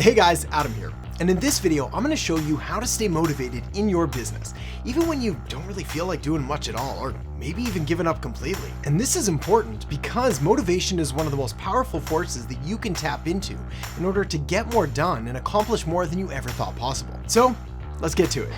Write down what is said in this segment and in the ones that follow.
Hey guys, Adam here. And in this video, I'm gonna show you how to stay motivated in your business, even when you don't really feel like doing much at all, or maybe even giving up completely. And this is important because motivation is one of the most powerful forces that you can tap into in order to get more done and accomplish more than you ever thought possible. So let's get to it.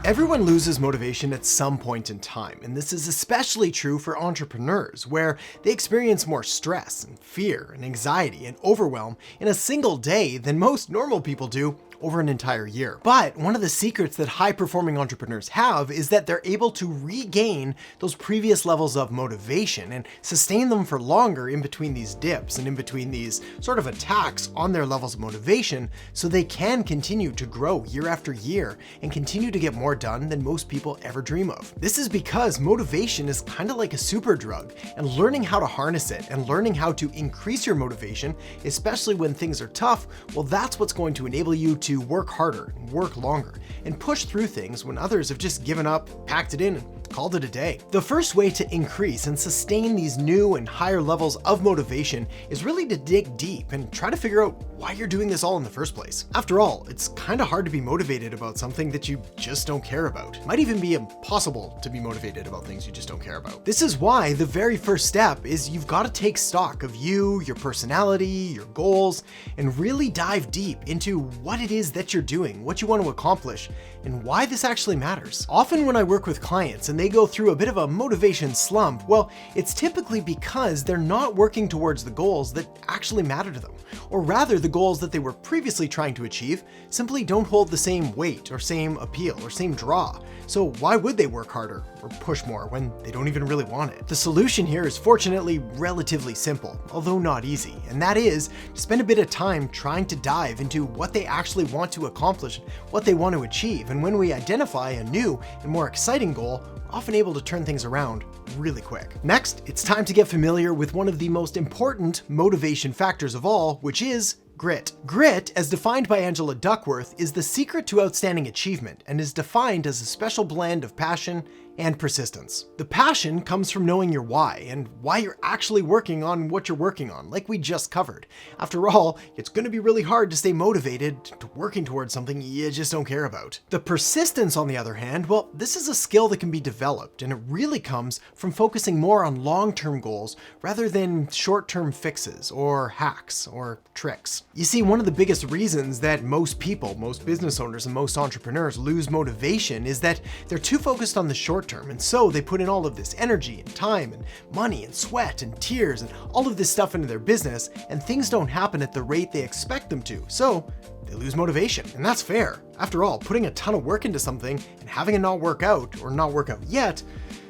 Everyone loses motivation at some point in time, and this is especially true for entrepreneurs, where they experience more stress and fear and anxiety and overwhelm in a single day than most normal people do over an entire year. But one of the secrets that high-performing entrepreneurs have is that they're able to regain those previous levels of motivation and sustain them for longer in between these dips and in between these sort of attacks on their levels of motivation, so they can continue to grow year after year and continue to get more done than most people ever dream of. This is because motivation is kind of like a super drug, and learning how to harness it and learning how to increase your motivation, especially when things are tough, well, that's what's going to enable you to work harder, work longer, and push through things when others have just given up, packed it in, and called it a day. The first way to increase and sustain these new and higher levels of motivation is really to dig deep and try to figure out why you're doing this all in the first place. After all, it's kind of hard to be motivated about something that you just don't care about. It might even be impossible to be motivated about things you just don't care about. This is why the very first step is you've got to take stock of you, your personality, your goals, and really dive deep into what it is that you're doing, what you want to accomplish, and why this actually matters. Often when I work with clients and they go through a bit of a motivation slump, well, it's typically because they're not working towards the goals that actually matter to them, or rather the goals that they were previously trying to achieve simply don't hold the same weight or same appeal or same draw. So why would they work harder or push more when they don't even really want it? The solution here is fortunately relatively simple, although not easy, and that is to spend a bit of time trying to dive into what they actually want to accomplish, what they want to achieve. And when we identify a new and more exciting goal, we're often able to turn things around really quick. Next, it's time to get familiar with one of the most important motivation factors of all, which is grit. Grit, as defined by Angela Duckworth, is the secret to outstanding achievement and is defined as a special blend of passion and persistence. The passion comes from knowing your why and why you're actually working on what you're working on, like we just covered. After all, it's going to be really hard to stay motivated to working towards something you just don't care about. The persistence, on the other hand, well, this is a skill that can be developed, and it really comes from focusing more on long-term goals rather than short-term fixes or hacks or tricks. You see, one of the biggest reasons that most people, most business owners, and most entrepreneurs lose motivation is that they're too focused on the short term, and so they put in all of this energy and time and money and sweat and tears and all of this stuff into their business, and things don't happen at the rate they expect them to, so they lose motivation. And that's fair. After all, putting a ton of work into something and having it not work out or not work out yet,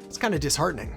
it's kind of disheartening.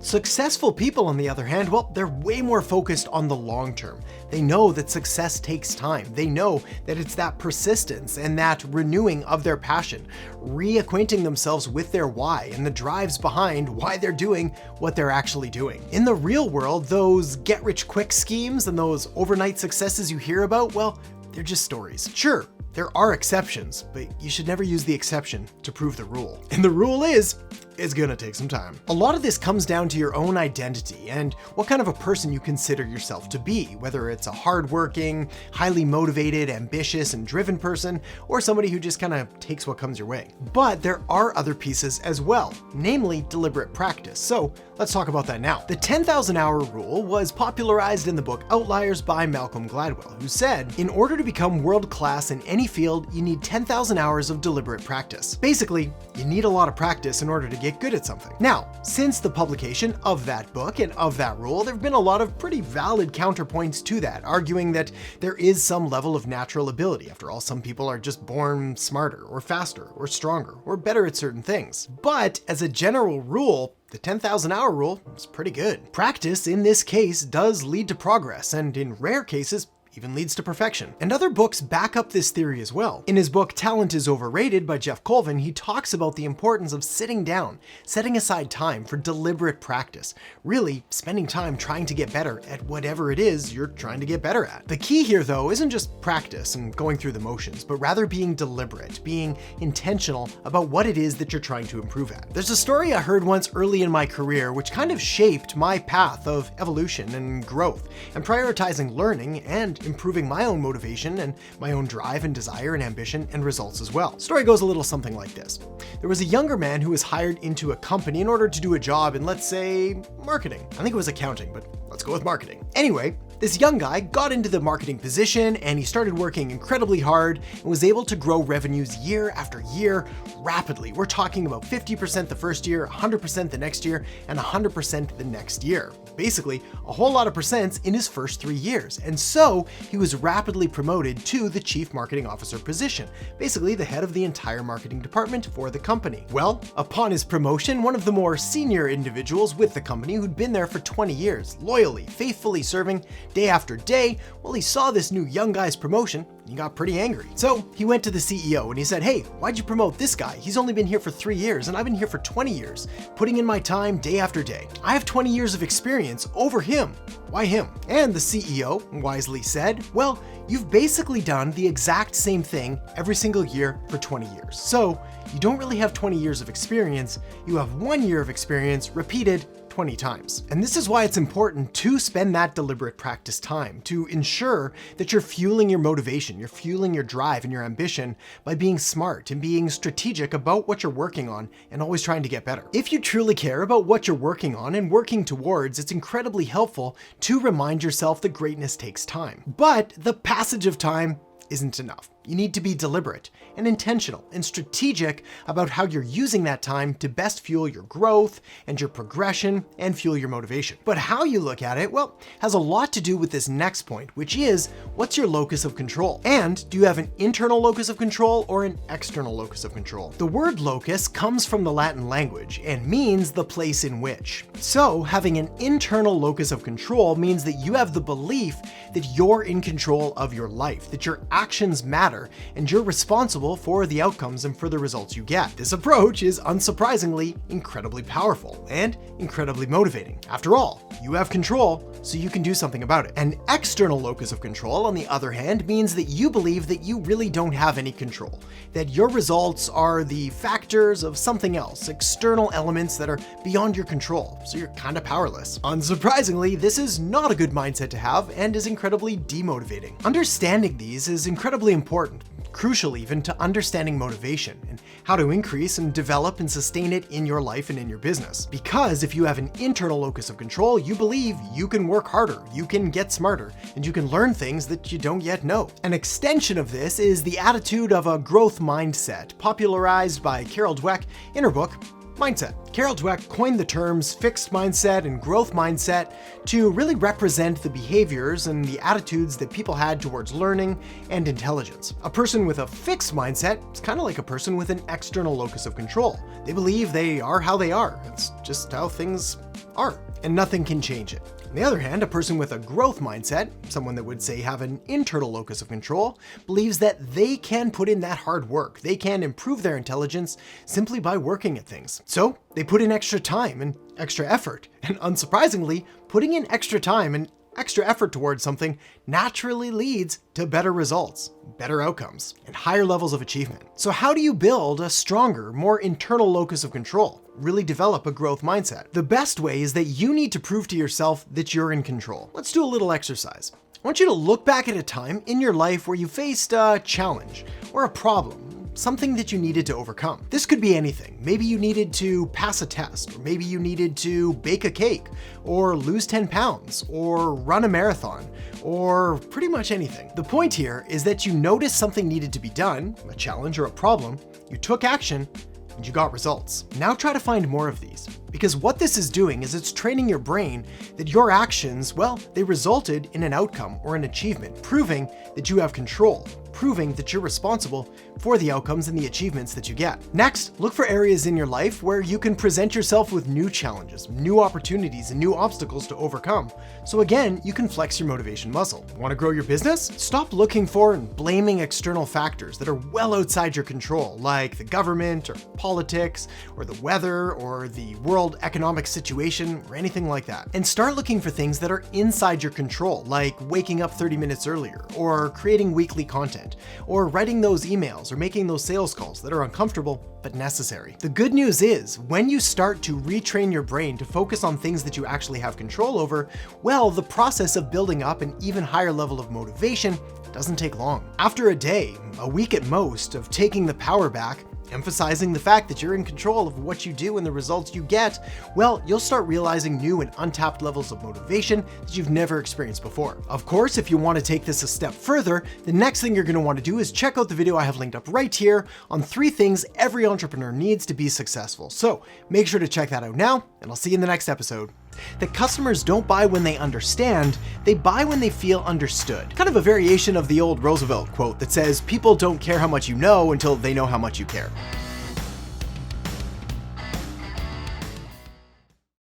Successful people, on the other hand, well, they're way more focused on the long term. They know that success takes time. They know that it's that persistence and that renewing of their passion, reacquainting themselves with their why and the drives behind why they're doing what they're actually doing. In the real world, those get-rich-quick schemes and those overnight successes you hear about, well, they're just stories. Sure, there are exceptions, but you should never use the exception to prove the rule. And the rule is, it's gonna take some time. A lot of this comes down to your own identity and what kind of a person you consider yourself to be, whether it's a hardworking, highly motivated, ambitious, and driven person, or somebody who just kind of takes what comes your way. But there are other pieces as well, namely deliberate practice. So let's talk about that now. The 10,000 hour rule was popularized in the book Outliers by Malcolm Gladwell, who said, in order to become world-class in any field, you need 10,000 hours of deliberate practice. Basically, you need a lot of practice in order to get good at something. Now, since the publication of that book and of that rule, there have been a lot of pretty valid counterpoints to that, arguing that there is some level of natural ability. After all, some people are just born smarter or faster or stronger or better at certain things. But as a general rule, the 10,000 hour rule is pretty good. Practice, in this case, does lead to progress, and in rare cases, even leads to perfection. And other books back up this theory as well. In his book, Talent is Overrated by Jeff Colvin, he talks about the importance of sitting down, setting aside time for deliberate practice, really spending time trying to get better at whatever it is you're trying to get better at. The key here, though, isn't just practice and going through the motions, but rather being deliberate, being intentional about what it is that you're trying to improve at. There's a story I heard once early in my career which kind of shaped my path of evolution and growth, and prioritizing learning and improving my own motivation and my own drive and desire and ambition and results as well. The story goes a little something like this. There was a younger man who was hired into a company in order to do a job in, let's say, marketing. I think it was accounting, but let's go with marketing. Anyway, this young guy got into the marketing position and he started working incredibly hard and was able to grow revenues year after year rapidly. We're talking about 50% the first year, 100% the next year, and 100% the next year. Basically, a whole lot of percents in his first 3 years. And so he was rapidly promoted to the chief marketing officer position, basically the head of the entire marketing department for the company. Well, upon his promotion, one of the more senior individuals with the company who'd been there for 20 years, loyally, faithfully serving day after day, well, he saw this new young guy's promotion and he got pretty angry. So he went to the CEO and he said, "Hey, why'd you promote this guy? He's only been here for 3 years and I've been here for 20 years, putting in my time day after day. I have 20 years of experience over him. Why him?" And the CEO wisely said, "Well, you've basically done the exact same thing every single year for 20 years. So you don't really have 20 years of experience, you have 1 year of experience repeated 20 times. And this is why it's important to spend that deliberate practice time to ensure that you're fueling your motivation, you're fueling your drive and your ambition by being smart and being strategic about what you're working on and always trying to get better. If you truly care about what you're working on and working towards, it's incredibly helpful to remind yourself that greatness takes time. But the passage of time isn't enough. You need to be deliberate and intentional and strategic about how you're using that time to best fuel your growth and your progression and fuel your motivation. But how you look at it, well, has a lot to do with this next point, which is, what's your locus of control? And do you have an internal locus of control or an external locus of control? The word locus comes from the Latin language and means the place in which. So having an internal locus of control means that you have the belief that you're in control of your life, that your actions matter, and you're responsible for the outcomes and for the results you get. This approach is unsurprisingly incredibly powerful and incredibly motivating. After all, you have control, so you can do something about it. An external locus of control, on the other hand, means that you believe that you really don't have any control, that your results are the factors of something else, external elements that are beyond your control, so you're kind of powerless. Unsurprisingly, this is not a good mindset to have and is incredibly demotivating. Understanding these is incredibly important, crucial even to understanding motivation and how to increase and develop and sustain it in your life and in your business. Because if you have an internal locus of control, you believe you can work harder, you can get smarter, and you can learn things that you don't yet know. An extension of this is the attitude of a growth mindset, popularized by Carol Dweck in her book, Mindset. Carol Dweck coined the terms fixed mindset and growth mindset to really represent the behaviors and the attitudes that people had towards learning and intelligence. A person with a fixed mindset is kind of like a person with an external locus of control. They believe they are how they are. It's just how things are, and nothing can change it. On the other hand, a person with a growth mindset, someone that would say have an internal locus of control, believes that they can put in that hard work. They can improve their intelligence simply by working at things. So they put in extra time and extra effort. And unsurprisingly, putting in extra time and extra effort towards something naturally leads to better results, better outcomes, and higher levels of achievement. So how do you build a stronger, more internal locus of control? Really develop a growth mindset? The best way is that you need to prove to yourself that you're in control. Let's do a little exercise. I want you to look back at a time in your life where you faced a challenge or a problem, something that you needed to overcome. This could be anything. Maybe you needed to pass a test, or maybe you needed to bake a cake, or lose 10 pounds, or run a marathon, or pretty much anything. The point here is that you noticed something needed to be done, a challenge or a problem, you took action, and you got results. Now try to find more of these, because what this is doing is it's training your brain that your actions, well, they resulted in an outcome or an achievement, proving that you have control. proving that you're responsible for the outcomes and the achievements that you get. Next, look for areas in your life where you can present yourself with new challenges, new opportunities, and new obstacles to overcome. So again, you can flex your motivation muscle. Want to grow your business? Stop looking for and blaming external factors that are well outside your control, like the government or politics or the weather or the world economic situation or anything like that. And start looking for things that are inside your control, like waking up 30 minutes earlier, or creating weekly content, or writing those emails or making those sales calls that are uncomfortable but necessary. The good news is, when you start to retrain your brain to focus on things that you actually have control over, well, the process of building up an even higher level of motivation doesn't take long. After a day, a week at most, of taking the power back, emphasizing the fact that you're in control of what you do and the results you get, well, you'll start realizing new and untapped levels of motivation that you've never experienced before. Of course, if you want to take this a step further, the next thing you're going to want to do is check out the video I have linked up right here on 3 things every entrepreneur needs to be successful. So make sure to check that out now, and I'll see you in the next episode. That customers don't buy when they understand, they buy when they feel understood. Kind of a variation of the old Roosevelt quote that says, people don't care how much you know until they know how much you care.